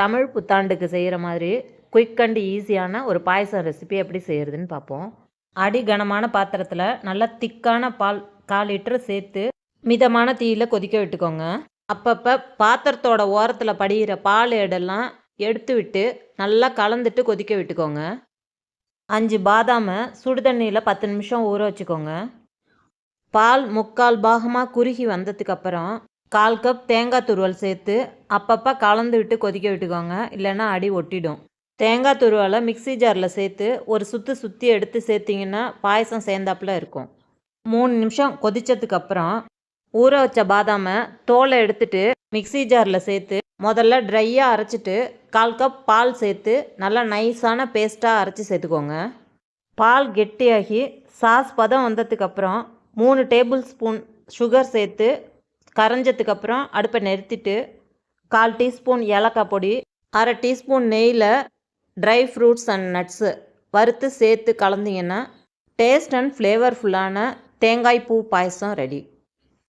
தமிழ் புத்தாண்டுக்கு செய்கிற மாதிரி quick and ஈஸியான ஒரு பாயசம் ரெசிபி எப்படி செய்கிறதுன்னு பார்ப்போம். அடி கனமான பாத்திரத்தில் நல்லா திக்கான பால் 1/4 லிட்டர் சேர்த்து மிதமான தீயில் கொதிக்க விட்டுக்கோங்க. அப்பப்போ பாத்திரத்தோட ஓரத்தில் படிகிற பால் ஏடெல்லாம் எடுத்து விட்டு நல்லா கலந்துட்டு கொதிக்க விட்டுக்கோங்க. 5 பாதாமை சுடுதண்ணியில் 10 நிமிஷம் ஊற வச்சுக்கோங்க. பால் 3/4 பாகமாக குறுகி வந்ததுக்கப்புறம் 1/4 கப் தேங்காய் துருவல் சேர்த்து அப்பப்போ கலந்து விட்டு கொதிக்க விட்டுக்கோங்க, இல்லைன்னா அடி ஒட்டிடும். தேங்காய் துருவலை மிக்ஸி ஜாரில் சேர்த்து ஒரு சுற்றி எடுத்து சேர்த்திங்கன்னா பாயசம் சேர்ந்தாப்புல இருக்கும். 3 நிமிஷம் கொதித்ததுக்கப்புறம் ஊற வச்ச பாதாமை தோலை எடுத்துட்டு மிக்ஸி ஜாரில் சேர்த்து முதல்ல ட்ரையாக அரைச்சிட்டு 1/4 கப் பால் சேர்த்து நல்லா நைஸான பேஸ்ட்டாக அரைச்சி சேர்த்துக்கோங்க. பால் கெட்டியாகி சாஸ் பதம் வந்ததுக்கப்புறம் 3 டேபிள் ஸ்பூன் சுகர் சேர்த்து கரைஞ்சதுக்கப்புறம் அடுப்பை நிறுத்திட்டு 1/4 டீஸ்பூன் ஏலக்காய் பொடி, 1/2 டீஸ்பூன் நெய்யில் ட்ரை ஃப்ரூட்ஸ் அண்ட் நட்ஸு வறுத்து சேர்த்து கலந்தீங்கன்னா டேஸ்ட் அண்ட் ஃப்ளேவர்ஃபுல்லான தேங்காய் பூ பாயசம் ரெடி.